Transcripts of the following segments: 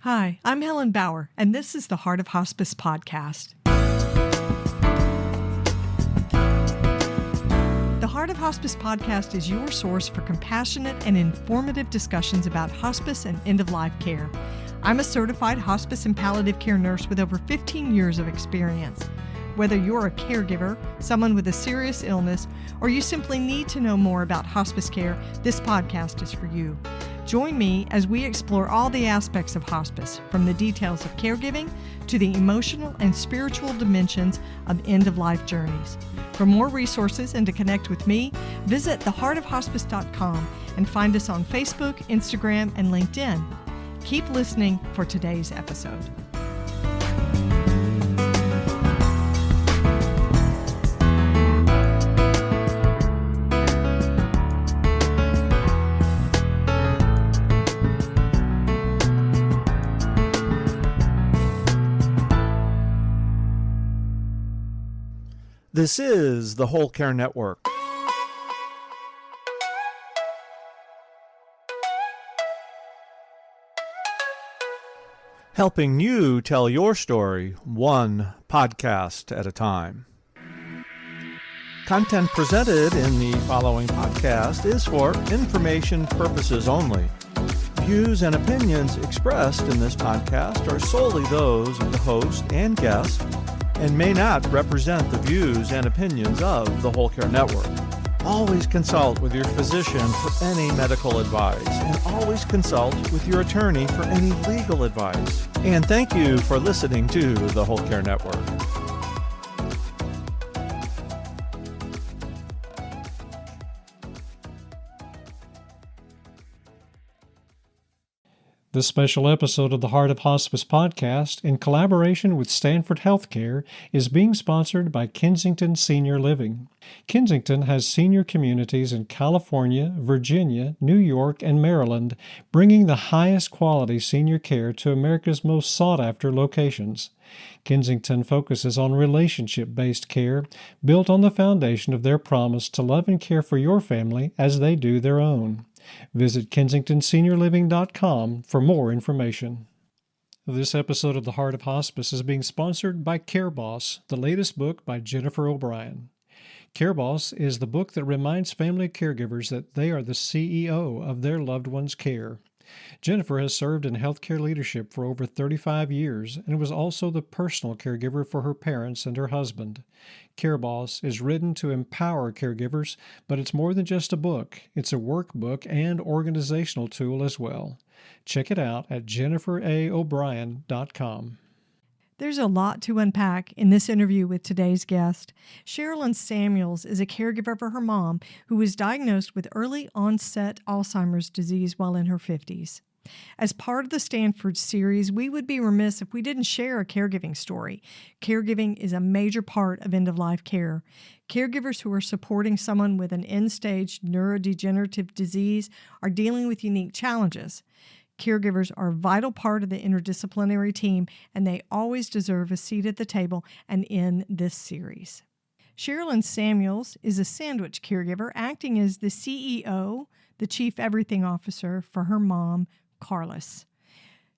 Hi, I'm Helen Bauer, and this is the Heart of Hospice podcast. The Heart of Hospice podcast is your source for compassionate and informative discussions about hospice and end-of-life care. I'm a certified hospice and palliative care nurse with over 15 years of experience. Whether you're a caregiver, someone with a serious illness, or you simply need to know more about hospice care, this podcast is for you. Join me as we explore all the aspects of hospice, from the details of caregiving to the emotional and spiritual dimensions of end-of-life journeys. For more resources and to connect with me, visit theheartofhospice.com and find us on Facebook, Instagram, and LinkedIn. Keep listening for today's episode. This is the Whole Care Network. Helping you tell your story one podcast at a time. Content presented in the following podcast is for information purposes only. Views and opinions expressed in this podcast are solely those of the host and guest and may not represent the views and opinions of the Whole Care Network. Always consult with your physician for any medical advice, and always consult with your attorney for any legal advice. And thank you for listening to the Whole Care Network. This special episode of the Heart of Hospice podcast, in collaboration with Stanford Health Care, is being sponsored by Kensington Senior Living. Kensington has senior communities in California, Virginia, New York, and Maryland, bringing the highest quality senior care to America's most sought-after locations. Kensington focuses on relationship-based care, built on the foundation of their promise to love and care for your family as they do their own. Visit KensingtonSeniorLiving.com for more information. This episode of The Heart of Hospice is being sponsored by Care Boss, the latest book by Jennifer O'Brien. Care Boss is the book that reminds family caregivers that they are the CEO of their loved one's care. Jennifer has served in healthcare leadership for over 35 years and was also the personal caregiver for her parents and her husband. Care Boss is written to empower caregivers, but it's more than just a book. It's a workbook and organizational tool as well. Check it out at jenniferaobrien.com. There's a lot to unpack in this interview with today's guest. Sheralin Samuels is a caregiver for her mom who was diagnosed with early onset Alzheimer's disease while in her 50s. As part of the Stanford series, we would be remiss if we didn't share a caregiving story. Caregiving is a major part of end-of-life care. Caregivers who are supporting someone with an end-stage neurodegenerative disease are dealing with unique challenges. Caregivers are a vital part of the interdisciplinary team, and they always deserve a seat at the table and in this series. Sheralin Samuels is a sandwich caregiver, acting as the CEO, the Chief Everything Officer for her mom, Carlys.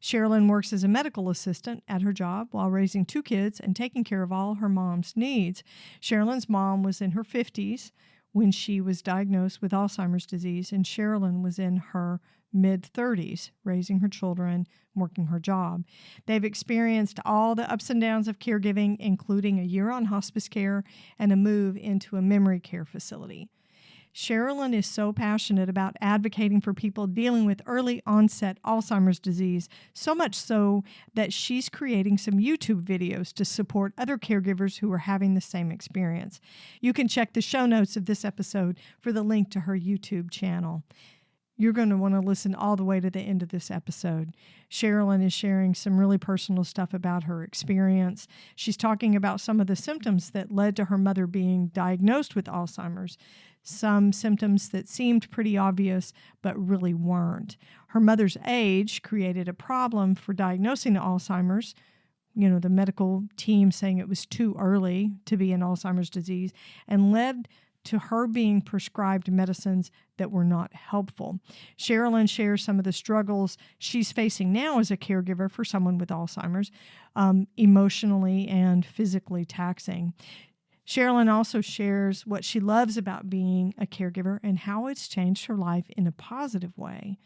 Sheralin works as a medical assistant at her job while raising 2 kids and taking care of all her mom's needs. Sheralin's mom was in her 50s when she was diagnosed with Alzheimer's disease, and Sheralin was in her mid-30s, raising her children, working her job. They've experienced all the ups and downs of caregiving, including a year on hospice care and a move into a memory care facility. Sheralin is so passionate about advocating for people dealing with early onset Alzheimer's disease, so much so that she's creating some YouTube videos to support other caregivers who are having the same experience. You can check the show notes of this episode for the link to her YouTube channel. You're going to want to listen all the way to the end of this episode. Sheralin is sharing some really personal stuff about her experience. She's talking about some of the symptoms that led to her mother being diagnosed with Alzheimer's, some symptoms that seemed pretty obvious but really weren't. Her mother's age created a problem for diagnosing the Alzheimer's. You know, the medical team saying it was too early to be an Alzheimer's disease, and led to her being prescribed medicines that were not helpful. Sheralin shares some of the struggles she's facing now as a caregiver for someone with Alzheimer's, emotionally and physically taxing. Sheralin also shares what she loves about being a caregiver and how it's changed her life in a positive way.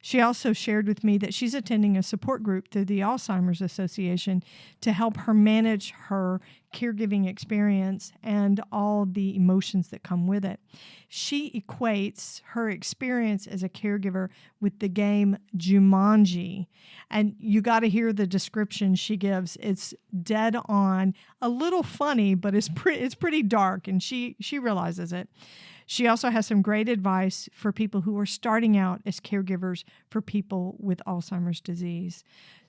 She also shared with me that she's attending a support group through the Alzheimer's Association to help her manage her caregiving experience and all the emotions that come with it. She equates her experience as a caregiver with the game Jumanji. And you got to hear the description she gives. It's dead on, a little funny, but it's pretty dark, and she realizes it. She also has some great advice for people who are starting out as caregivers for people with Alzheimer's disease.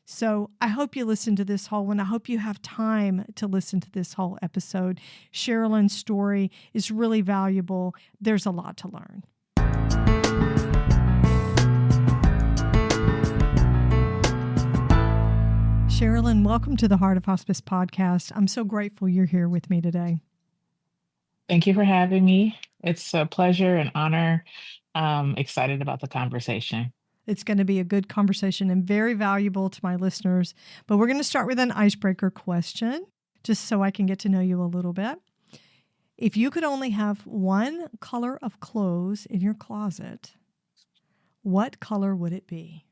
So I hope you listen to this whole one. I hope you have time to listen to this whole episode. Sheralin's story is really valuable. There's a lot to learn. Sheralin, welcome to the Heart of Hospice podcast. I'm so grateful you're here with me today. Thank you for having me. It's a pleasure and honor. Excited about the conversation. It's going to be a good conversation and very valuable to my listeners. But we're going to start with an icebreaker question, just so I can get to know you a little bit. If you could only have one color of clothes in your closet, what color would it be?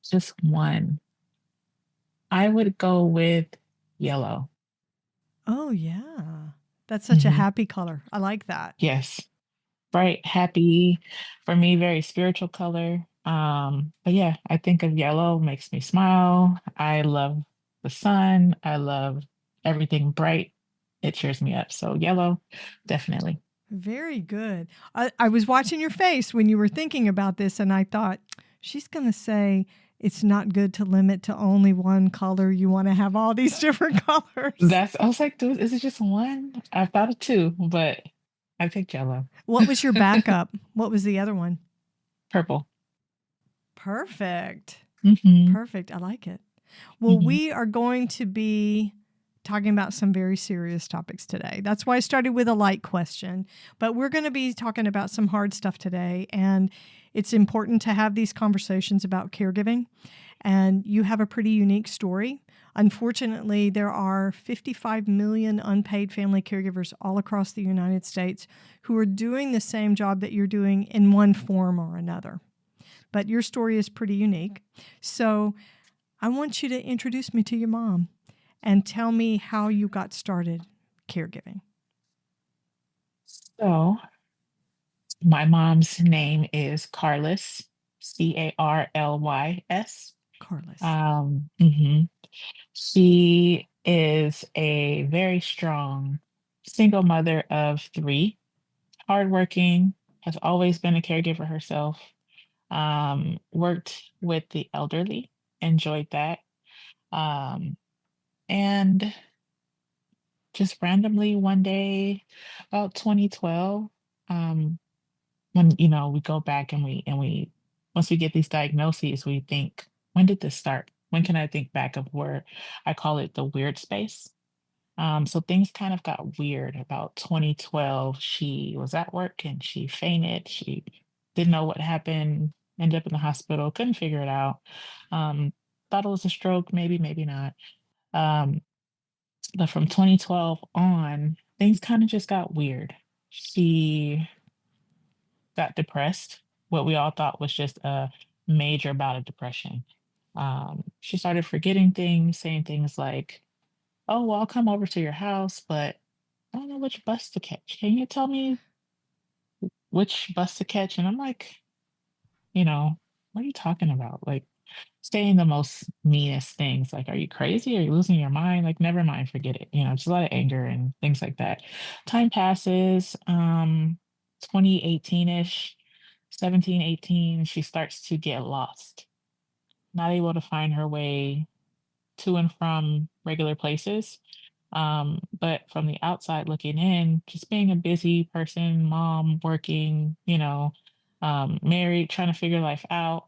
Just one. I would go with yellow. Oh, yeah. That's such a happy color. I like that. Yes. Bright, happy, for me, very spiritual color. But yeah, I think of yellow, makes me smile. I love the sun. I love everything bright. It cheers me up. So yellow, definitely. Very good. I was watching your face when you were thinking about this, and I thought, she's going to say it's not good to limit to only one color. You want to have all these different colors. I was like, dude, is it just one? I thought of two, but I picked yellow. What was your backup? What was the other one? Purple. Perfect. Mm-hmm. Perfect. I like it. Well, we are going to be talking about some very serious topics today. That's why I started with a light question, but we're going to be talking about some hard stuff today. And it's important to have these conversations about caregiving. And you have a pretty unique story. Unfortunately, there are 55 million unpaid family caregivers all across the United States who are doing the same job that you're doing in one form or another. But your story is pretty unique. So I want you to introduce me to your mom and tell me how you got started caregiving. So my mom's name is Carlys, Carlys. Carlys. She is a very strong single mother of three, hardworking, has always been a caregiver herself, worked with the elderly, enjoyed that. And just randomly one day, about 2012, when we go back and we once we get these diagnoses, we think, when did this start? When can I think back of where I call it the weird space? So things kind of got weird about 2012. She was at work and she fainted. She didn't know what happened, ended up in the hospital, couldn't figure it out. Thought it was a stroke, maybe, maybe not. But from 2012 on, things kind of just got weird. She got depressed, what we all thought was just a major bout of depression. She started forgetting things, saying things like, "Oh, well, I'll come over to your house, but I don't know which bus to catch. Can you tell me which bus to catch?" And I'm like, what are you talking about? Like, saying the most meanest things. Like, are you crazy? Are you losing your mind? Like, never mind, forget it. Just a lot of anger and things like that. Time passes, 2018-ish, 17, 18, she starts to get lost, not able to find her way to and from regular places. But from the outside looking in, just being a busy person, mom, working, married, trying to figure life out.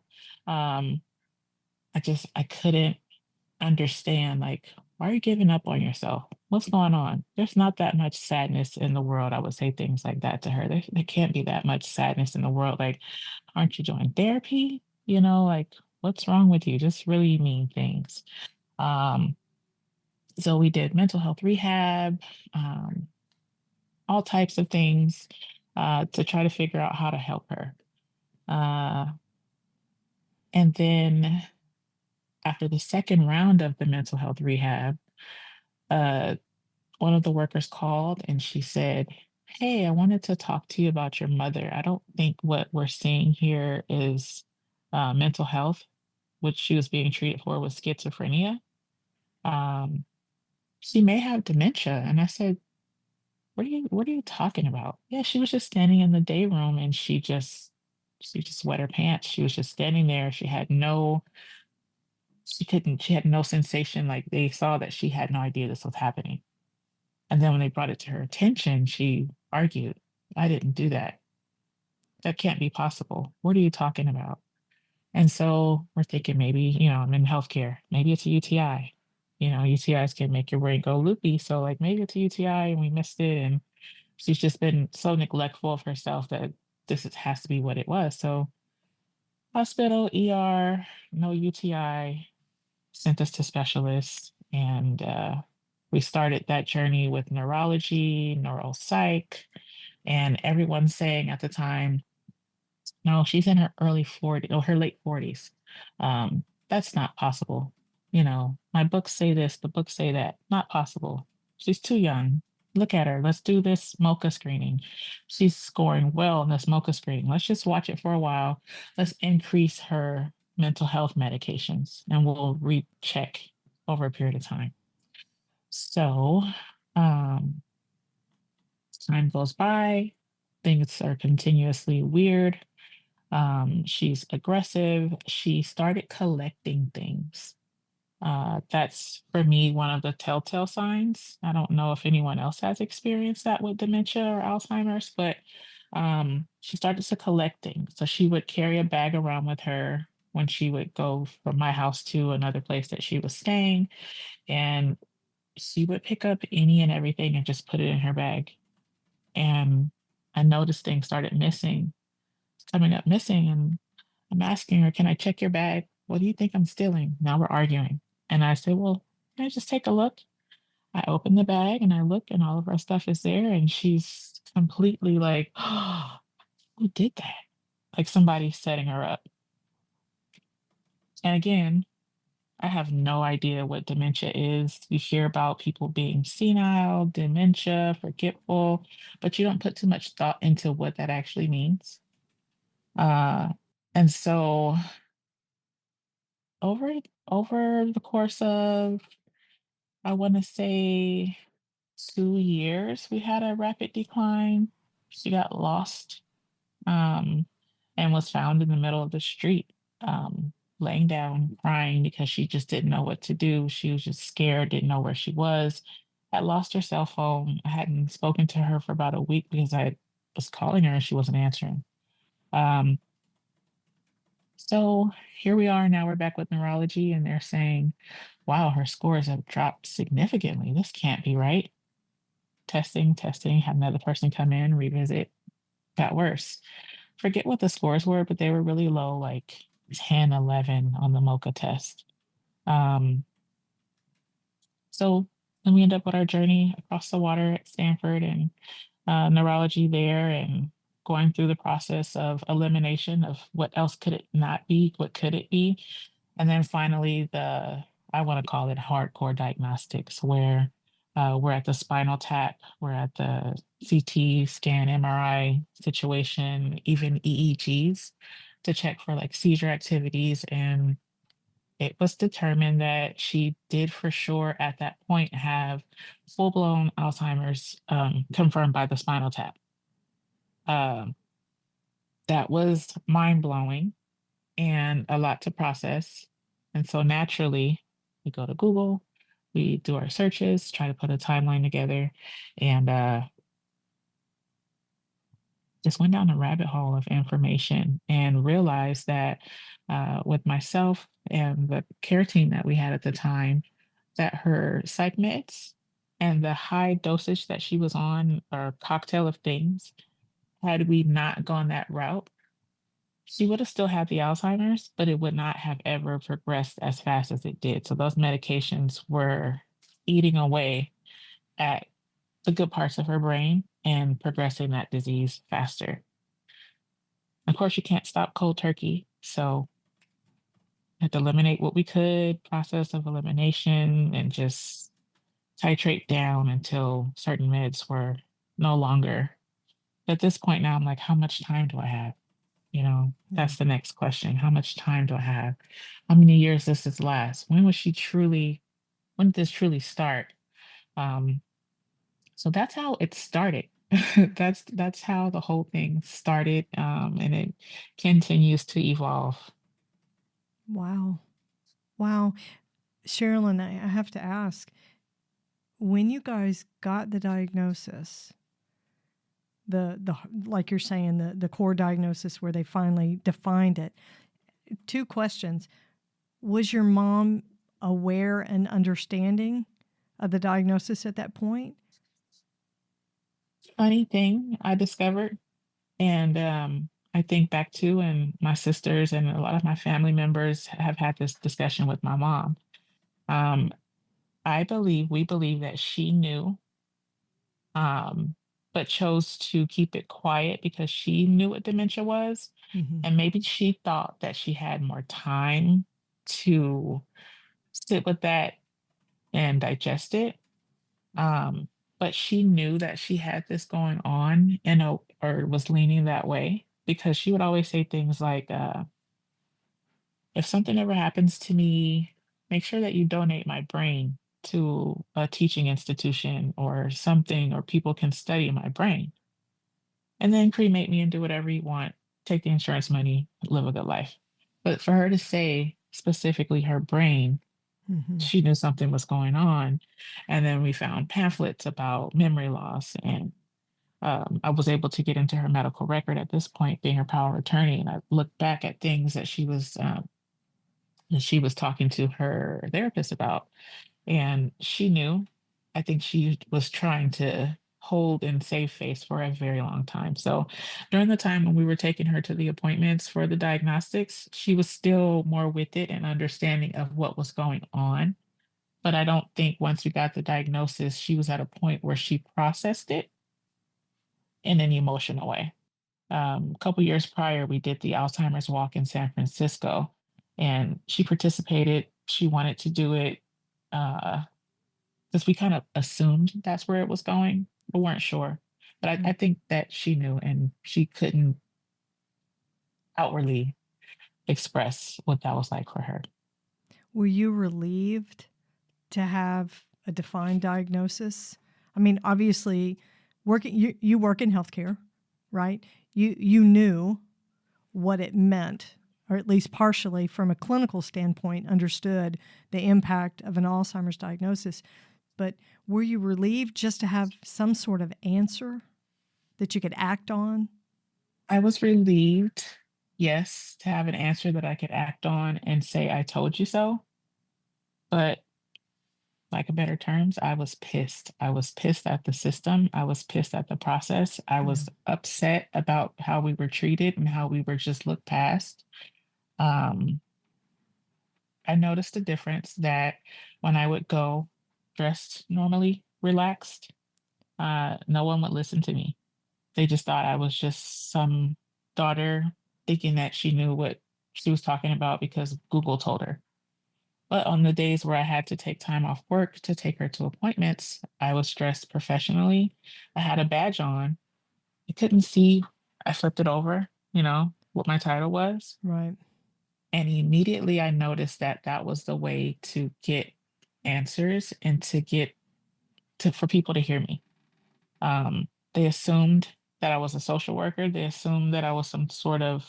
I couldn't understand, like, Why are you giving up on yourself? What's going on? There's not that much sadness in the world. I would say things like that to her. There can't be that much sadness in the world. Like, aren't you doing therapy? Like, what's wrong with you? Just really mean things. Um, so we did mental health rehab, um, all types of things to try to figure out how to help her. Uh, and then after the second round of the mental health rehab, uh, one of the workers called and she said, "Hey, I wanted to talk to you about your mother. I don't think what we're seeing here is mental health, which she was being treated for was schizophrenia. Um, she may have dementia." And I said, what are you talking about? Yeah, she was just standing in the day room and she just wet her pants. She was just standing there. She had no sensation. Like they saw that she had no idea this was happening. And then when they brought it to her attention, she argued, "I didn't do that. That can't be possible. What are you talking about?" And so we're thinking maybe, I'm in healthcare. Maybe it's a UTI. UTIs can make your brain go loopy. So like maybe it's a UTI and we missed it. And she's just been so neglectful of herself that has to be what it was. So hospital, ER, no UTI, sent us to specialists. And we started that journey with neurology, neuropsych, and everyone's saying at the time, no, she's in her early 40s or her late 40s. That's not possible. My books say this, the books say that. Not possible. She's too young. Look at her. Let's do this MOCA screening. She's scoring well in this MOCA screening. Let's just watch it for a while. Let's increase her mental health medications and we'll recheck over a period of time. So, um, time goes by, things are continuously weird. She's aggressive. She started collecting things. That's for me one of the telltale signs. I don't know if anyone else has experienced that with dementia or Alzheimer's, but she started to collect things. So she would carry a bag around with her when she would go from my house to another place that she was staying, and she would pick up any and everything and just put it in her bag. And I noticed things started coming up missing, and I'm asking her, "Can I check your bag? What do you think I'm stealing?" Now we're arguing. And I said, "Well, can I just take a look?" I open the bag and I look, and all of our stuff is there. And she's completely like, "Oh, who did that?" Like somebody setting her up. And again, I have no idea what dementia is. You hear about people being senile, dementia, forgetful, but you don't put too much thought into what that actually means. Uh, and so over the course of, I want to say, 2 years, we had a rapid decline. She got lost, um, and was found in the middle of the street, laying down crying because she just didn't know what to do. She was just scared, didn't know where she was, had lost her cell phone. I hadn't spoken to her for about a week because I was calling her and she wasn't answering. Um, so here we are now. We're back with neurology, and they're saying, "Wow, her scores have dropped significantly. This can't be right." Testing, had another person come in, revisit, got worse. Forget what the scores were, but they were really low, like 10, 11 on the MOCA test. So then we end up with our journey across the water at Stanford and neurology there, and going through the process of elimination of what else could it not be, what could it be. And then finally, I want to call it hardcore diagnostics, where we're at the spinal tap, we're at the CT scan, MRI situation, even EEGs to check for like seizure activities. And it was determined that she did for sure at that point have full blown Alzheimer's, confirmed by the spinal tap. Um, that was mind blowing and a lot to process. And so naturally, we go to Google, we do our searches, try to put a timeline together, and just went down a rabbit hole of information and realized that with myself and the care team that we had at the time, that her psych meds and the high dosage that she was on, or cocktail of things, had we not gone that route, she would have still had the Alzheimer's, but it would not have ever progressed as fast as it did. So those medications were eating away at the good parts of her brain and progressing that disease faster. Of course, you can't stop cold turkey. So had to eliminate what we could, process of elimination, and just titrate down until certain meds were no longer. At this point now, I'm like, how much time do I have? Yeah. That's the next question. How much time do I have? How many years does this last? When did this truly start? Um, so that's how it started. That's how the whole thing started, and it continues to evolve. Wow. Wow. Sheralin, I have to ask, when you guys got the diagnosis, the like you're saying, the core diagnosis where they finally defined it, two questions. Was your mom aware and understanding of the diagnosis at that point? Funny thing I discovered, and I think back to, and my sisters and a lot of my family members have had this discussion with my mom. Um, we believe that she knew, um, but chose to keep it quiet because she knew what dementia was. Mm-hmm. And maybe she thought that she had more time to sit with that and digest it. Um, but she knew that she had this going on, and or was leaning that way, because she would always say things like, if something ever happens to me, make sure that you donate my brain to a teaching institution or something, or people can study my brain. And then cremate me and do whatever you want, take the insurance money, live a good life. But for her to say specifically her brain, Mm-hmm. she knew something was going on. And then we found pamphlets about memory loss. And I was able to get into her medical record at this point, being her power of attorney. And I looked back at things that she was talking to her therapist about. And she knew. I think she was trying to hold and save face for a very long time. So during the time when we were taking her to the appointments for the diagnostics, she was still more with it and understanding of what was going on. But I don't think once we got the diagnosis, she was at a point where she processed it in an emotional way. A couple years prior, we did the Alzheimer's walk in San Francisco, and she participated. She wanted to do it. Because we kind of assumed that's where it was going, but weren't sure. But I think that she knew, and she couldn't outwardly express what that was like for her. Were you relieved to have a defined diagnosis? I mean, obviously, you work in healthcare, right? You knew what it meant, or at least partially from a clinical standpoint, understood the impact of an Alzheimer's diagnosis. But were you relieved just to have some sort of answer that you could act on? I was relieved, yes, to have an answer that I could act on and say, I told you so. But like a better terms, I was pissed. I was pissed at the system. I was pissed at the process. I was upset about how we were treated and how we were just looked past. Um, I noticed a difference that when I would go dressed normally, relaxed, no one would listen to me. They just thought I was just some daughter thinking that she knew what she was talking about because Google told her. But on the days where I had to take time off work to take her to appointments, I was dressed professionally. I had a badge on. I couldn't see. I flipped it over, what my title was. Right. And immediately I noticed that that was the way to get answers and for people to hear me. They assumed that I was a social worker. They assumed that I was some sort of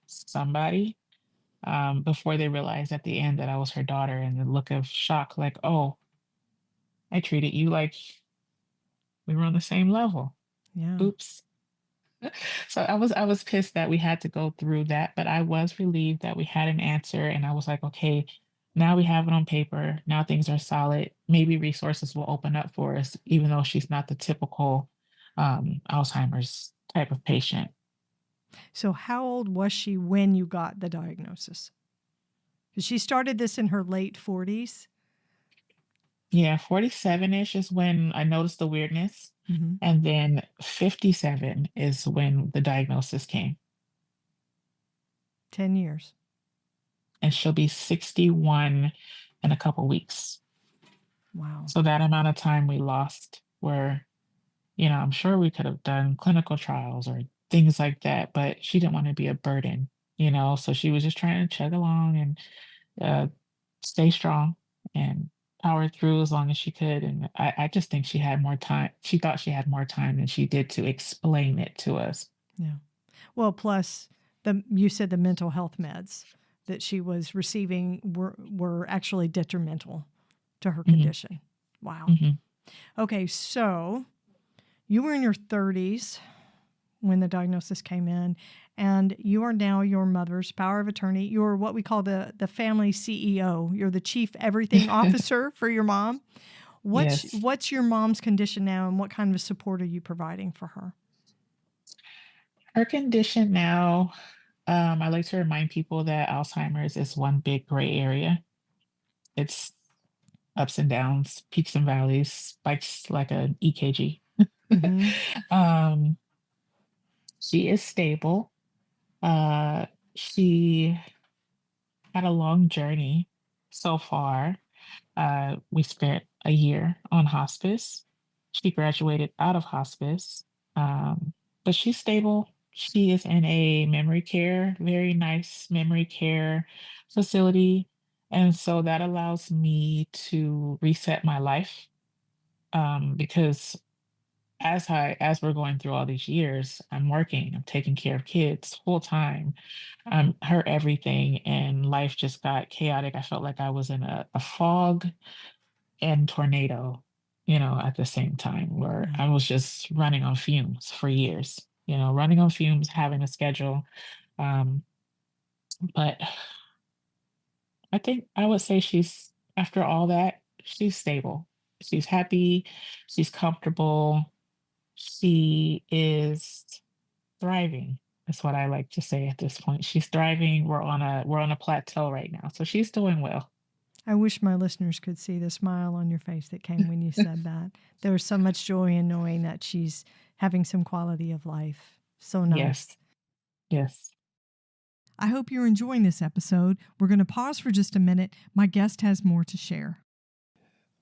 somebody, before they realized at the end that I was her daughter, and the look of shock, like, oh, I treated you like we were on the same level. Yeah. Oops. So I was pissed that we had to go through that, but I was relieved that we had an answer, and I was like, okay, now we have it on paper. Now things are solid. Maybe resources will open up for us, even though she's not the typical Alzheimer's type of patient. So how old was she when you got the diagnosis? Because she started this in her late 40s. Yeah, 47-ish is when I noticed the weirdness. Mm-hmm. And then 57 is when the diagnosis came. 10 years. And she'll be 61 in a couple weeks. Wow. So that amount of time we lost where, I'm sure we could have done clinical trials or things like that, but she didn't want to be a burden, so she was just trying to chug along and stay strong and power through as long as she could. And I just think she had more time. She thought she had more time than she did to explain it to us. Yeah. Well, plus you said the mental health meds that she was receiving were actually detrimental to her condition. Wow. Okay, so you were in your 30s when the diagnosis came in, and you are now your mother's power of attorney. You're what we call the family CEO. You're the chief everything officer for your mom. What's your mom's condition now, and what kind of support are you providing for her? Her condition now, I like to remind people that Alzheimer's is one big gray area. It's ups and downs, peaks and valleys, spikes like an EKG. She is stable. She had a long journey so far. We spent a year on hospice. She graduated out of hospice, but she's stable. She is in a memory care, very nice memory care facility. And so that allows me to reset my life, because as we're going through all these years, I'm working, I'm taking care of kids full time. I'm her everything, and life just got chaotic. I felt like I was in a fog and tornado, at the same time, where I was just running on fumes for years, running on fumes, having a schedule. But I think I would say after all that, she's stable. She's happy. She's comfortable. She is thriving. That's what I like to say at this point. She's thriving. We're on a plateau right now. So she's doing well. I wish my listeners could see the smile on your face that came when you said that. There was so much joy in knowing that she's having some quality of life. So nice. Yes. I hope you're enjoying this episode. We're going to pause for just a minute. My guest has more to share.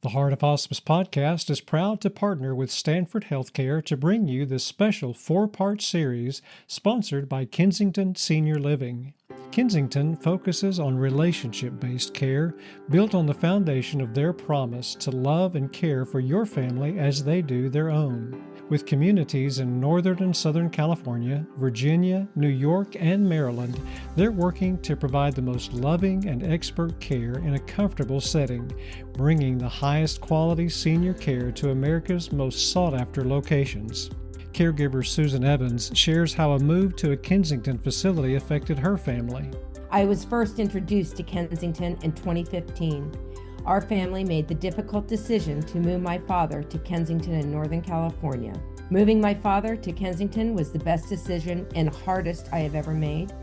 The Heart of Hospice podcast is proud to partner with Stanford Health Care to bring you this special 4-part series sponsored by Kensington Senior Living. Kensington focuses on relationship-based care built on the foundation of their promise to love and care for your family as they do their own. With communities in Northern and Southern California, Virginia, New York, and Maryland, they're working to provide the most loving and expert care in a comfortable setting, bringing the highest quality senior care to America's most sought-after locations. Caregiver Susan Evans shares how a move to a Kensington facility affected her family. I was first introduced to Kensington in 2015. Our family made the difficult decision to move my father to Kensington in Northern California. Moving my father to Kensington was the best decision and hardest I have ever made.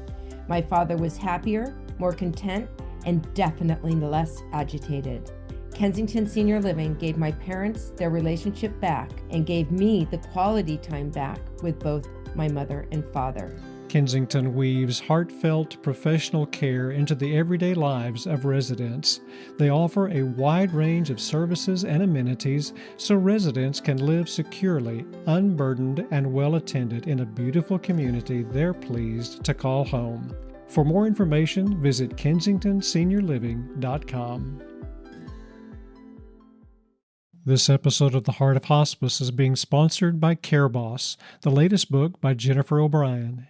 My father was happier, more content, and definitely less agitated. Kensington Senior Living gave my parents their relationship back and gave me the quality time back with both my mother and father. Kensington weaves heartfelt professional care into the everyday lives of residents. They offer a wide range of services and amenities so residents can live securely, unburdened, and well attended in a beautiful community they're pleased to call home. For more information, visit kensingtonseniorliving.com. This episode of The Heart of Hospice is being sponsored by Care Boss, the latest book by Jennifer O'Brien.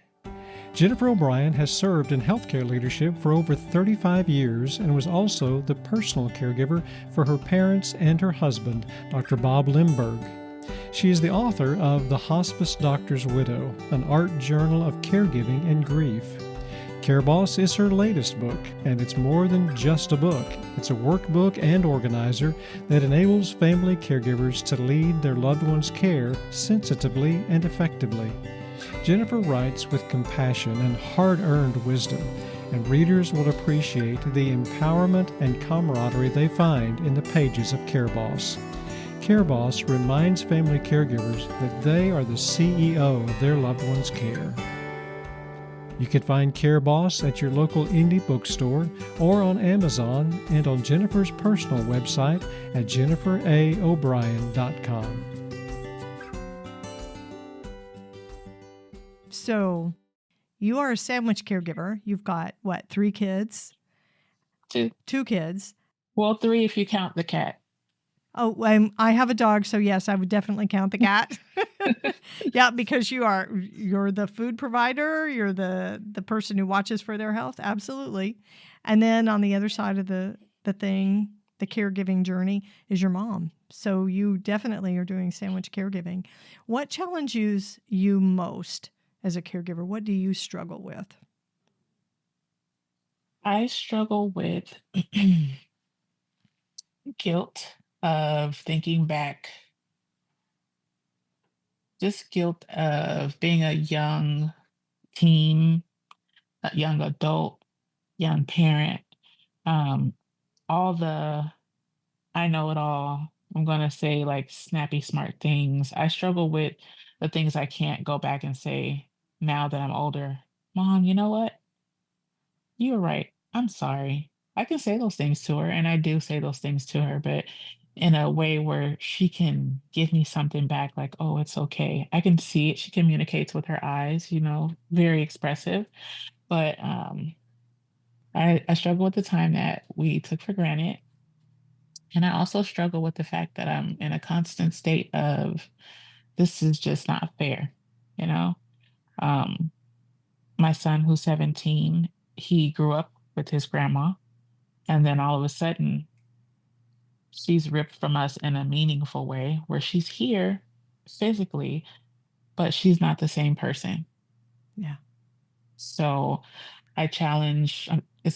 Jennifer O'Brien has served in healthcare leadership for over 35 years and was also the personal caregiver for her parents and her husband, Dr. Bob Limberg. She is the author of The Hospice Doctor's Widow, an art journal of caregiving and grief. Care Boss is her latest book, and it's more than just a book. It's a workbook and organizer that enables family caregivers to lead their loved ones' care sensitively and effectively. Jennifer writes with compassion and hard-earned wisdom, and readers will appreciate the empowerment and camaraderie they find in the pages of Care Boss. Care Boss reminds family caregivers that they are the CEO of their loved one's care. You can find Care Boss at your local indie bookstore or on Amazon and on Jennifer's personal website at jenniferaobrien.com. So, you are a sandwich caregiver. You've got, what, 3 kids? Two. 2 kids. Well, 3 if you count the cat. Oh, I have a dog, so yes, I would definitely count the cat. Yeah, because you're the food provider, you're the person who watches for their health, absolutely. And then on the other side of the thing, the caregiving journey is your mom. So you definitely are doing sandwich caregiving. What challenges you most as a caregiver? What do you struggle with? I struggle with guilt of thinking back, just guilt of being a young teen, a young adult, young parent, um, all the I know it all. I'm gonna say like snappy smart things. I struggle with the things I can't go back and say now that I'm older. Mom, you know what? You were right. I'm sorry. I can say those things to her, and I do say those things to her, but in a way where she can give me something back, like, oh, it's okay. I can see it. She communicates with her eyes, very expressive. But I struggle with the time that we took for granted. And I also struggle with the fact that I'm in a constant state of this is just not fair, you know? Um, my son, who's 17, he grew up with his grandma, and then all of a sudden, she's ripped from us in a meaningful way where she's here physically, but she's not the same person. Yeah. So it's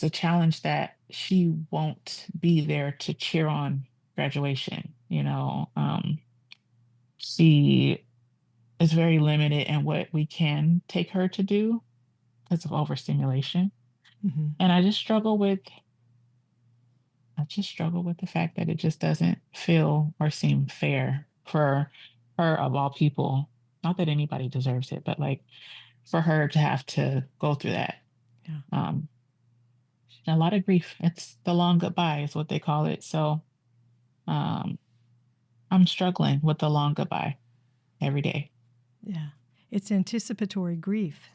a challenge that she won't be there to cheer on graduation. She is very limited in what we can take her to do because of overstimulation. Mm-hmm. And I just struggle with the fact that it just doesn't feel or seem fair for her of all people. Not that anybody deserves it, but like for her to have to go through that. Yeah. A lot of grief. It's the long goodbye is what they call it. So I'm struggling with the long goodbye every day. Yeah. It's anticipatory grief.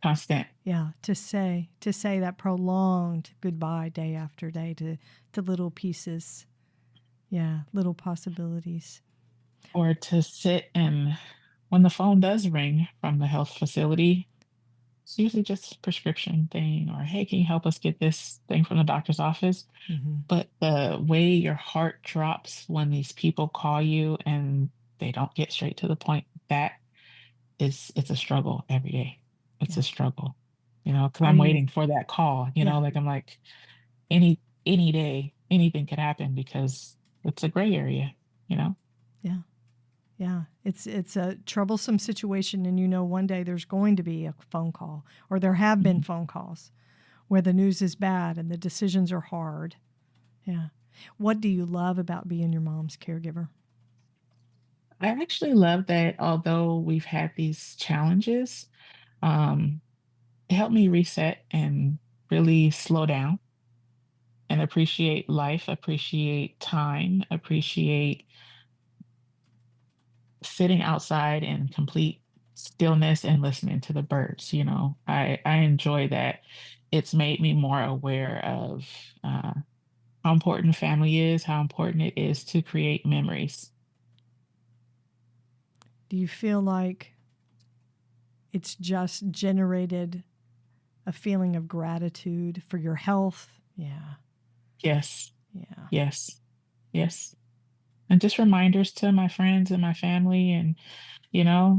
Constant. Yeah, to say that prolonged goodbye day after day to little pieces. Yeah, little possibilities. Or to sit and when the phone does ring from the health facility, it's usually just a prescription thing or, hey, can you help us get this thing from the doctor's office? Mm-hmm. But the way your heart drops when these people call you and they don't get straight to the point, it's a struggle every day. It's a struggle, because I'm waiting for that call, like I'm like, any day, anything could happen because it's a gray area, Yeah. Yeah. It's a troublesome situation. And one day there's going to be a phone call, or there have been phone calls where the news is bad and the decisions are hard. Yeah. What do you love about being your mom's caregiver? I actually love that although we've had these challenges, it helped me reset and really slow down and appreciate life, appreciate time, appreciate sitting outside in complete stillness and listening to the birds. I enjoy that. It's made me more aware of how important family is, how important it is to create memories. Do you feel like it's just generated a feeling of gratitude for your health? Yeah. Yes. Yeah. Yes. Yes. And just reminders to my friends and my family and,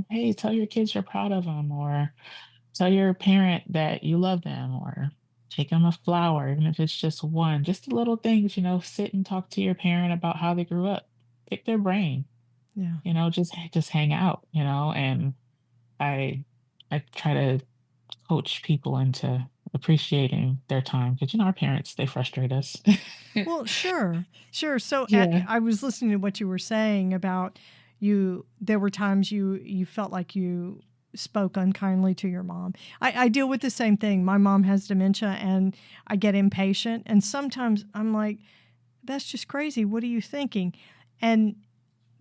hey, tell your kids you're proud of them or Tell your parent that you love them, or take them a flower, even if it's just one. Just the little things, sit and talk to your parent about how they grew up. Pick their brain, Yeah. just hang out, and I I try to coach people into appreciating their time because our parents, they frustrate us. Well, sure, sure. So Yeah. I was listening to what you were saying about you. There were times you felt like you spoke unkindly to your mom. I deal with the same thing. My mom has dementia, and I get impatient, and sometimes I'm like, "That's just crazy. What are you thinking?" And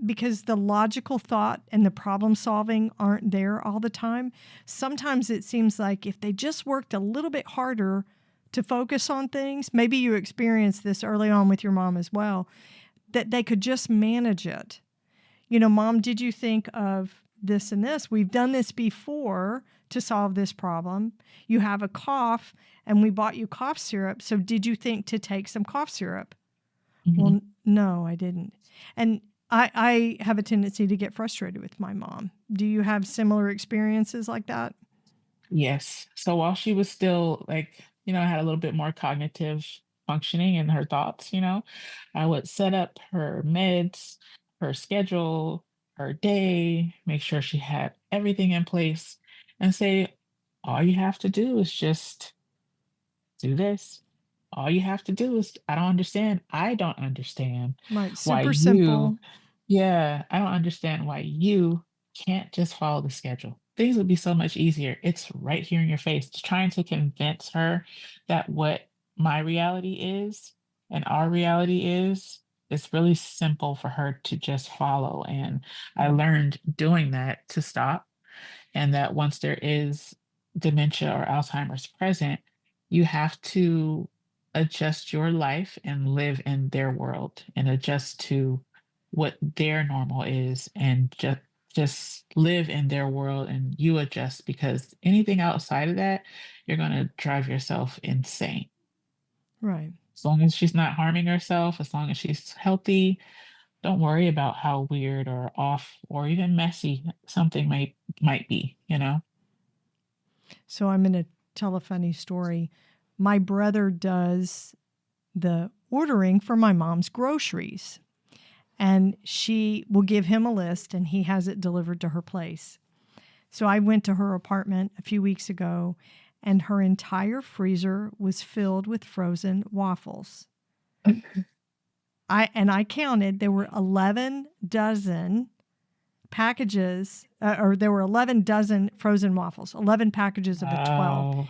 because the logical thought and the problem solving aren't there all the time, sometimes it seems like if they just worked a little bit harder to focus on things, maybe you experienced this early on with your mom as well, that they could just manage it. Mom, did you think of this and this? We've done this before to solve this problem. You have a cough and we bought you cough syrup. So did you think to take some cough syrup? Mhm. Well, no, I didn't. And I have a tendency to get frustrated with my mom. Do you have similar experiences like that? Yes. So while she was still like, had a little bit more cognitive functioning in her thoughts, I would set up her meds, her schedule, her day, make sure she had everything in place, and say, all you have to do is just do this. All you have to do is, I don't understand. I don't understand Right. why Super you, simple. yeah, I don't understand why you can't just follow the schedule. Things would be so much easier. It's right here in your face. Just trying to convince her that what my reality is and our reality is, it's really simple for her to just follow. And I learned doing that to stop, and that once there is dementia or Alzheimer's present, you have to adjust your life and live in their world and adjust to what their normal is, and just live in their world, and you adjust, because anything outside of that, you're going to drive yourself insane. Right. As long as she's not harming herself, as long as she's healthy, don't worry about how weird or off or even messy something might be. So I'm going to tell a funny story. My brother does the ordering for my mom's groceries, and she will give him a list and he has it delivered to her place. So I went to her apartment a few weeks ago, and her entire freezer was filled with frozen waffles. I counted, there were 11 dozen packages, or there were 11 dozen frozen waffles, 11 packages of the 12. Wow.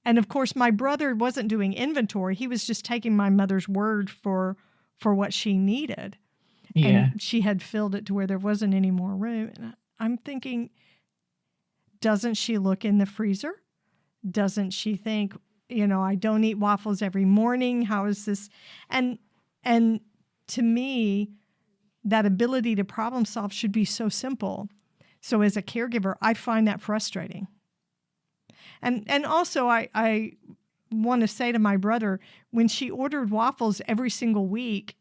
And of course, my brother wasn't doing inventory. He was just taking my mother's word for what she needed. Yeah. And she had filled it to where there wasn't any more room. And I'm thinking, doesn't she look in the freezer? Doesn't she think, I don't eat waffles every morning? How is this? And to me, that ability to problem solve should be so simple. So as a caregiver, I find that frustrating. And also I want to say to my brother, when she ordered waffles every single week,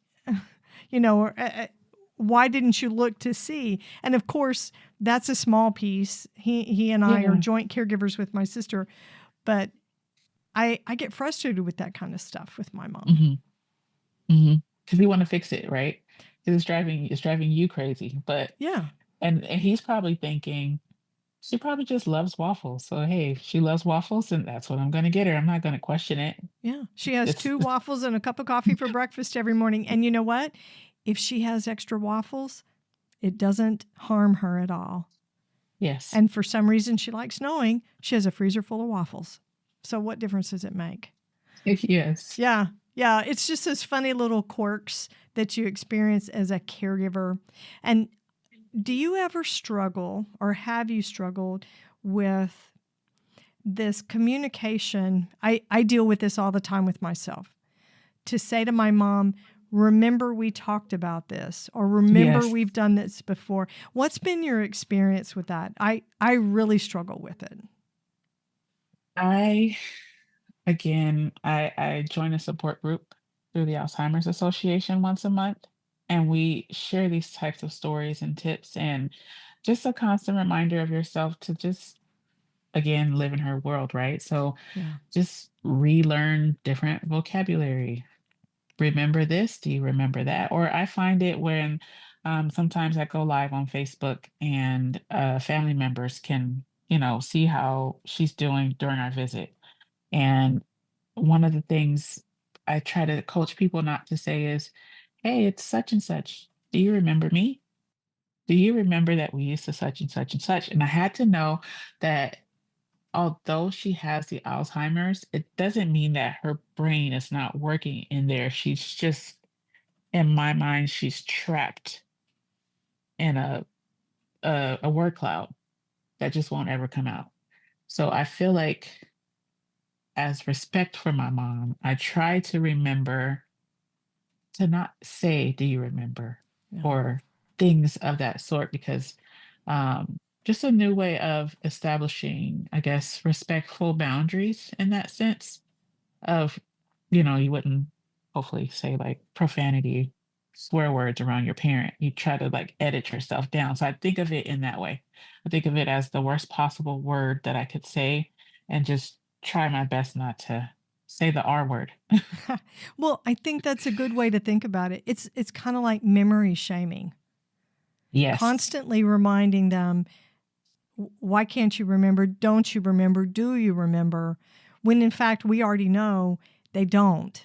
why didn't you look to see? And of course, that's a small piece. He and I are Yeah. joint caregivers with my sister, but I get frustrated with that kind of stuff with my mom. Mhm. Mhm. Because you wanna fix it, right? 'Cause it's driving you crazy, but Yeah. and he's probably thinking, "She probably just loves waffles, so, hey, if she loves waffles, then that's what I'm gonna get her. I'm not gonna question it." Yeah. She has It's 2 waffles and a cup of coffee for breakfast every morning. And you know what? If she has extra waffles, it doesn't harm her at all. Yes. And for some reason, she likes knowing she has a freezer full of waffles. So what difference does it make? Yes. Yeah. Yeah. It's just those funny little quirks that you experience as a caregiver. And do you ever struggle, or have you struggled with this communication? I deal with this all the time with myself. To say to my mom, remember we talked about this, or remember Yes. we've done this before. What's been your experience with that? I really struggle with it. I Again, I join a support group through the Alzheimer's Association once a month, and we share these types of stories and tips, and just a constant reminder of yourself to just again live in her world, right? So Yeah. just relearn different vocabulary. Remember this? Do you remember that? Or I find it when sometimes I go live on Facebook and family members can, see how she's doing during our visit. And one of the things I try to coach people not to say is, hey, it's such and such. Do you remember me? Do you remember that we used to such and such and such? And I had to know that although she has the Alzheimer's, it doesn't mean that her brain is not working in there. She's just, in my mind, she's trapped in a word cloud that just won't ever come out. So I feel like, as respect for my mom, I try to remember to not say, "Do you remember?" Yeah. or things of that sort, because just a new way of establishing, I guess, respectful boundaries in that sense of, you wouldn't hopefully say like profanity, swear words around your parent. You try to like edit yourself down. So I think of it in that way. I think of it as the worst possible word that I could say and just try my best not to say the R word. Well, I think that's a good way to think about it. It's kind of like memory shaming. Yes. Constantly reminding them, why can't you remember? Don't you remember? Do you remember? When in fact we already know they don't.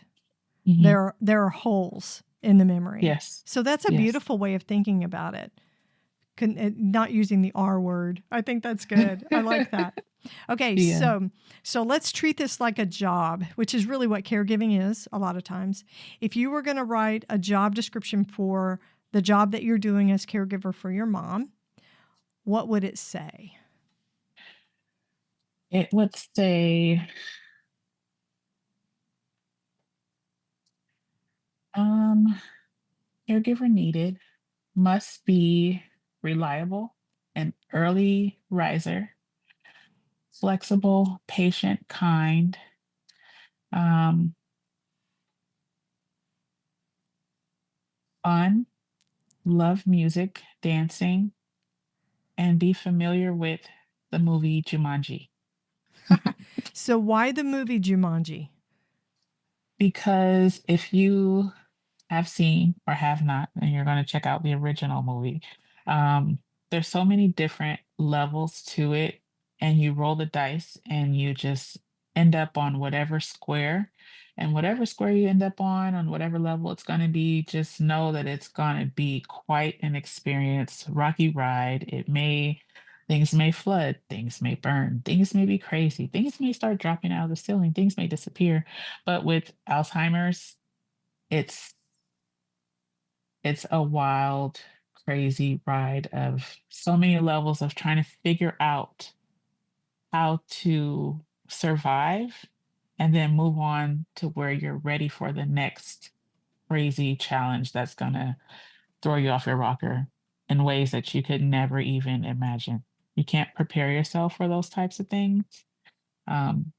Mhm. There are holes in the memory. Yes. So that's a Yes. beautiful way of thinking about it. Not using the R word. I think that's good. I like that. Okay, Yeah. so let's treat this like a job, which is really what caregiving is a lot of times. If you were going to write a job description for the job that you're doing as caregiver for your mom, what would it say? It would say, um, caregiver needed, must be reliable, an early riser, flexible, patient, kind, um, fun, love music, dancing, and be familiar with the movie Jumanji. So why the movie Jumanji? Because if you have seen or have not, and you're going to check out the original movie, um, there's so many different levels to it, and you roll the dice and you just end up on whatever square. And whatever square you end up on whatever level it's going to be, just know that it's going to be quite an experience, rocky ride. Things may flood, things may burn, things may be crazy, things may start dropping out of the ceiling, things may disappear. But with Alzheimer's, it's it's a wild, crazy ride of so many levels of trying to figure out how to survive and then move on to where you're ready for the next crazy challenge that's going to throw you off your rocker in ways that you could never even imagine. You can't prepare yourself for those types of things. Um,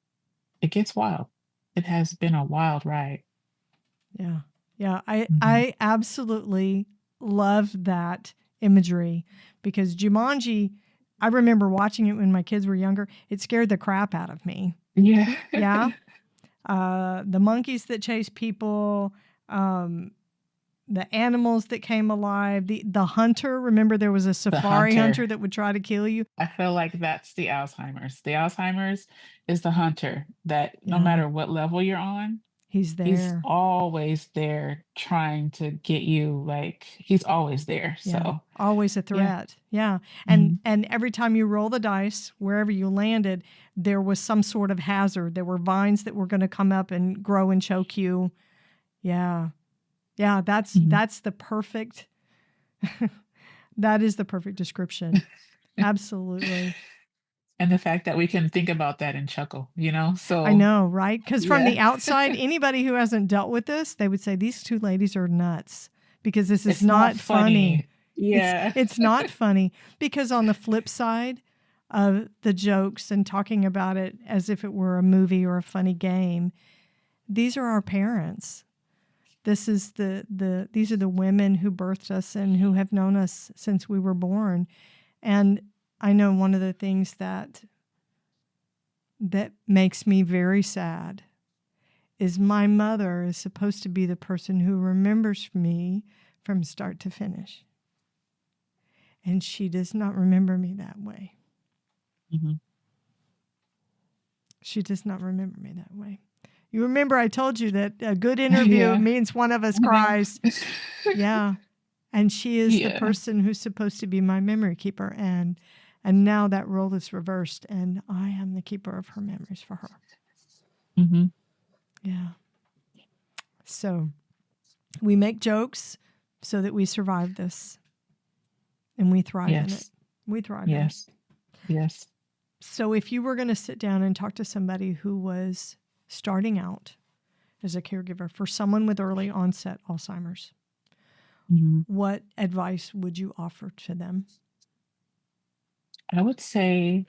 it gets wild. It has been a wild ride. Yeah. Yeah, I Mhm. I absolutely love that imagery because Jumanji, I remember watching it when my kids were younger. It scared the crap out of me. Yeah. Yeah. The monkeys that chase people, um, the animals that came alive, the hunter. Remember, there was a The safari hunter. hunter that would try to kill you. I feel like that's the Alzheimer's. The Alzheimer's is the hunter that no Yeah, matter what level you're on, he's he's there. always there trying to get you. Like he's always there. Yeah, So always a yeah. threat. Yeah, and Mhm. and every time you roll the dice, wherever you landed, there was some sort of hazard. There were vines that were going to come up and grow and choke you. Yeah, yeah, Mhm. that's the perfect. That is the perfect description. Absolutely. And the fact that we can think about that and chuckle, I So know, right? Because from yeah. the outside, anybody who hasn't dealt with this, they would say these two ladies are nuts because this is It's not not funny. funny. Yeah. It's not funny because on the flip side of the jokes and talking about it as if it were a movie or a funny game, these are our parents. This is these are the women who birthed us and who have known us since we were born. And I know one of the things that that makes me very sad is my mother is supposed to be the person who remembers me from start to finish. And she does not remember me that way. Mm-hmm. She does not remember me that way. You remember I told you that a good interview Yeah. means one of us I know. cries. Yeah. And she is the Yeah. person who's supposed to be my memory keeper. And now that role is reversed, and I am the keeper of her memories for her. Mm-hmm. Yeah. So we make jokes so that we survive this, and we thrive in it. Yes. We thrive in it. Yes. Yes. So if you were going to sit down and talk to somebody who was starting out as a caregiver for someone with early onset Alzheimer's, Mm-hmm. what advice would you offer to them? I would say,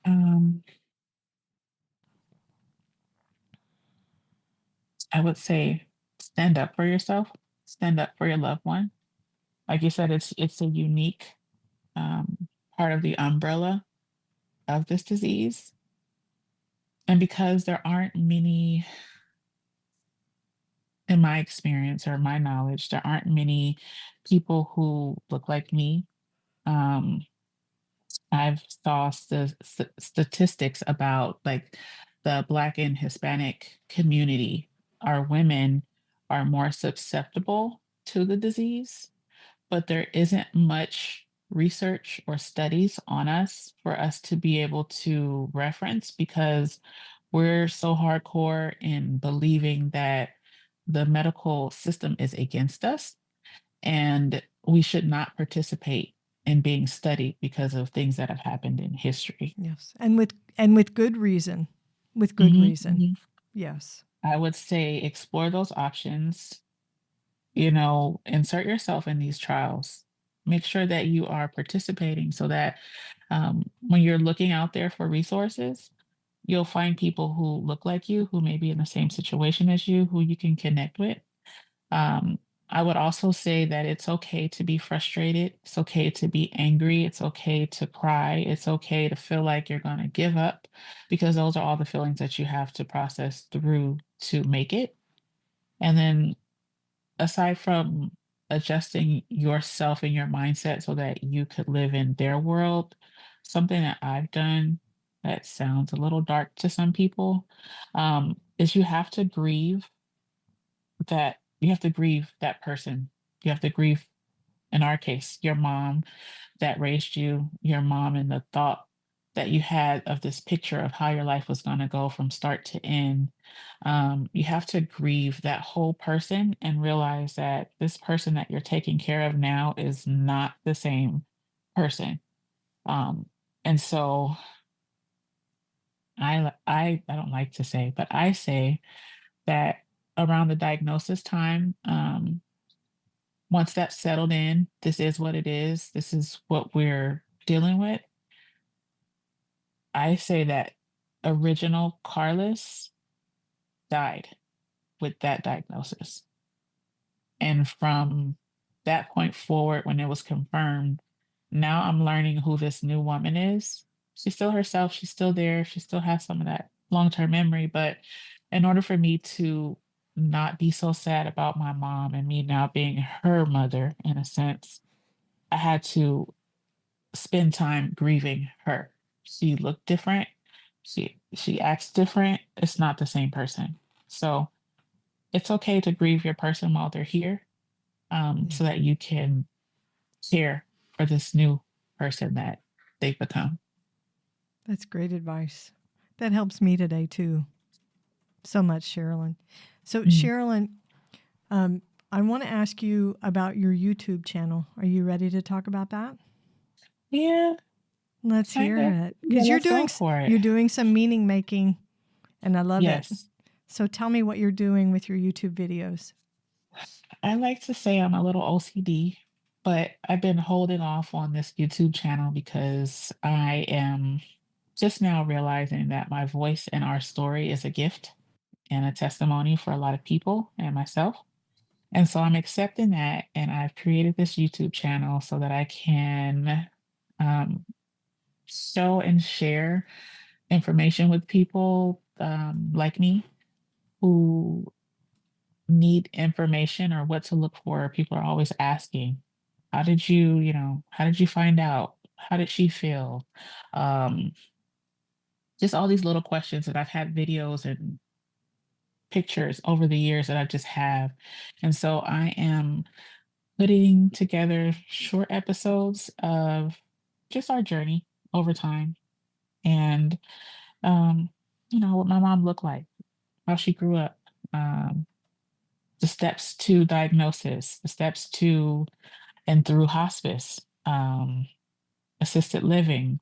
um, stand up for yourself, stand up for your loved one. Like you said, it's a unique um, part of the umbrella of this disease. And because there aren't many, in my experience or my knowledge, there aren't many people who look like me. Um, I've saw statistics about like the Black and Hispanic community. Our women are more susceptible to the disease, but there isn't much research or studies on us for us to be able to reference because we're so hardcore in believing that the medical system is against us and we should not participate in being studied because of things that have happened in history. Yes. And with good reason. With good Mhm, reason. mhm. Yes. I would say explore those options, insert yourself in these trials. Make sure that you are participating so that when you're looking out there for resources, you'll find people who look like you, who may be in the same situation as you, who you can connect with. Um, I would also say that it's okay to be frustrated. It's okay to be angry. It's okay to cry. It's okay to feel like you're going to give up because those are all the feelings that you have to process through to make it. And then, aside from adjusting yourself and your mindset so that you could live in their world, something that I've done that sounds a little dark to some people is you have to grieve that person. You have to grieve, in our case, your mom that raised you, your mom, and the thought that you had of this picture of how your life was going to go from start to end. You have to grieve that whole person and realize that this person that you're taking care of now is not the same person. And so I don't like to say, but I say that around the diagnosis time, once that's settled in, this is what it is. This is what we're dealing with. I say that original Carlys died with that diagnosis. And from that point forward, when it was confirmed, now I'm learning who this new woman is. She's still herself. She's still there. She still has some of that long term memory. But in order for me to not be so sad about my mom and me now being her mother, in a sense, I had to spend time grieving her. She looked different. She acts different. It's not the same person. So it's okay to grieve your person while they're here, so that you can care for this new person that they've become. That's great advice. That helps me today too. So much, Sheralin. So, Mm. Sheralin, I want to ask you about your YouTube channel. Are you ready to talk about that? Yeah, Let's hear kinda. it. Yeah, Because let's go for it. you're doing some meaning making, and I love it. Yes. So tell me what you're doing with your YouTube videos. I like to say I'm a little OCD, but I've been holding off on this YouTube channel because I am just now realizing that my voice and our story is a gift and a testimony for a lot of people and myself. And so I'm accepting that. And I've created this YouTube channel so that I can um, show and share information with people like me who need information or what to look for. People are always asking, how did you find out? How did she feel? Um, just all these little questions that I've had videos and pictures over the years that I just have. And so I am putting together short episodes of just our journey over time and, um, what my mom looked like, how she grew up, um, the steps to diagnosis, the steps to and through hospice, assisted living,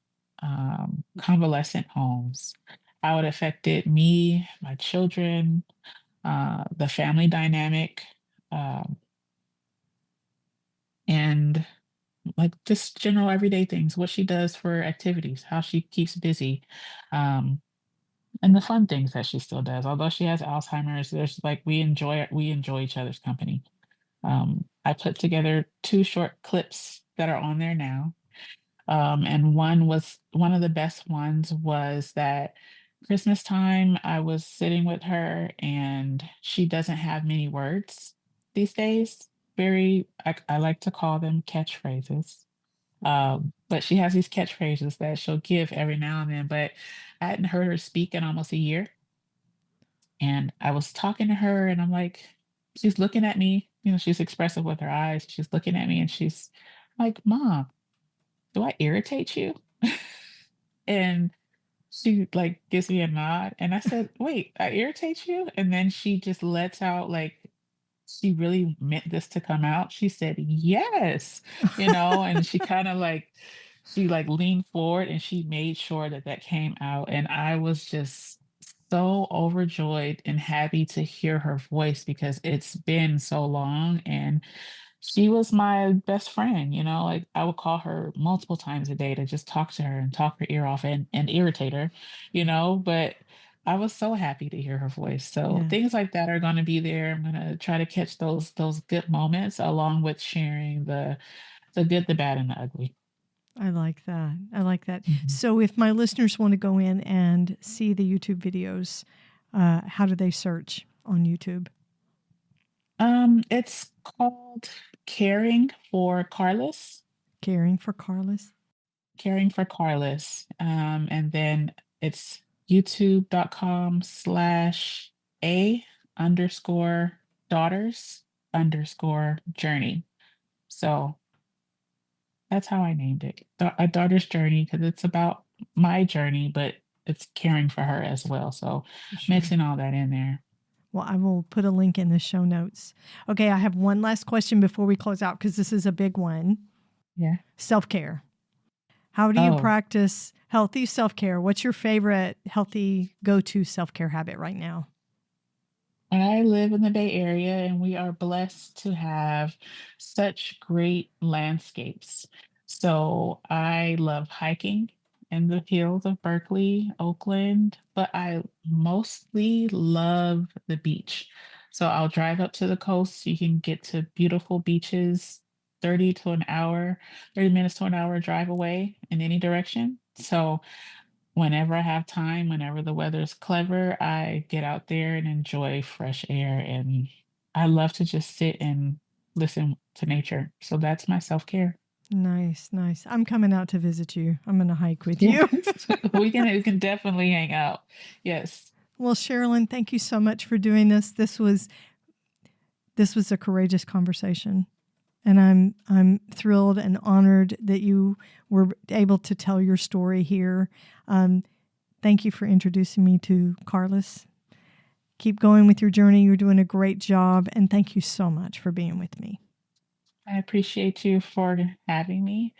convalescent homes, how it affected me, my children, the family dynamic, um, and like just general everyday things, what she does for activities, how she keeps busy, um, and the fun things that she still does. Although she has Alzheimer's, there's like we enjoy each other's company. I put together two short clips that are on there now. And one of the best ones was that Christmas time, I was sitting with her and she doesn't have many words these days. I like to call them catchphrases. But she has these catchphrases that she'll give every now and then. But I hadn't heard her speak in almost a year. And I was talking to her and I'm like, she's looking at me, she's expressive with her eyes. She's looking at me and she's like, Mom, do I irritate you? And she like gives me a nod. And I said, Wait, I irritate you? And then she just lets out like she really meant this to come out. She said, Yes, and she like leaned forward and she made sure that that came out. And I was just so overjoyed and happy to hear her voice because it's been so long. And she was my best friend, like I would call her multiple times a day to just talk to her and talk her ear off and irritate her, but I was so happy to hear her voice. So Yeah. things like that are going to be there. I'm going to try to catch those good moments along with sharing the good, the bad, and the ugly. I like that. I like that. Mhm. So if my listeners want to go in and see the YouTube videos, how do they search on YouTube? It's called Caring for Carlys. Caring for Carlys. Caring for Carlys. And then it's youtube.com/a_daughters_journey. So that's how I named it. A daughter's journey, because it's about my journey, but it's caring for her as well. So Sure. mixing all that in there. Well, I will put a link in the show notes. Okay, I have one last question before we close out because this is a big one. Yeah. Self-care. How do you Oh. practice healthy self-care? What's your favorite healthy go-to self-care habit right now? I live in the Bay Area and we are blessed to have such great landscapes. So I love hiking in the hills of Berkeley, Oakland, but I mostly love the beach. So I'll drive up to the coast. You can get to beautiful beaches 30 to an hour, 30 minutes to an hour drive away in any direction. So whenever I have time, whenever the weather's clever, I get out there and enjoy fresh air. And I love to just sit and listen to nature. So that's my self care. Nice, nice. I'm coming out to visit you. I'm going to hike with Yeah. you. we can definitely hang out. Yes. Well, Sheralin, thank you so much for doing this. This was a courageous conversation. And I'm thrilled and honored that you were able to tell your story here. Thank you for introducing me to Carlys. Keep going with your journey. You're doing a great job. And thank you so much for being with me. I appreciate you for having me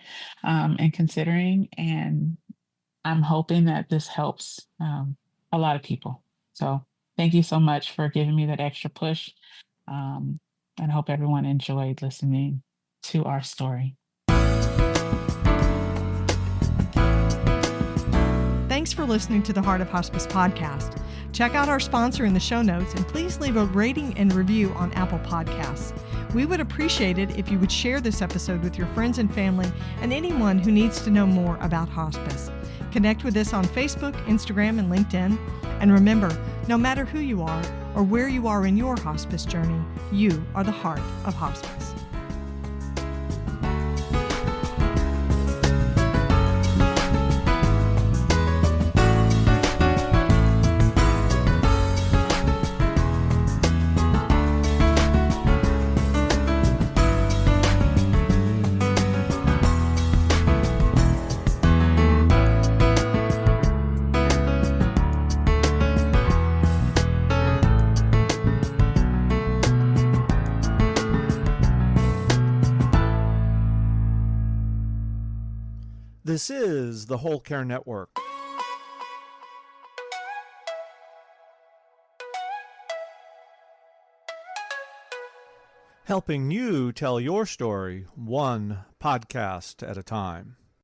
and considering. And I'm hoping that this helps a lot of people. So thank you so much for giving me that extra push. And I hope everyone enjoyed listening to our story. Thanks for listening to the Heart of Hospice podcast. Check out our sponsor in the show notes and please leave a rating and review on Apple Podcasts. We would appreciate it if you would share this episode with your friends and family and anyone who needs to know more about hospice. Connect with us on Facebook, Instagram, and LinkedIn. And remember, no matter who you are or where you are in your hospice journey, you are the heart of hospice. This is the Whole Care Network. Helping you tell your story one podcast at a time.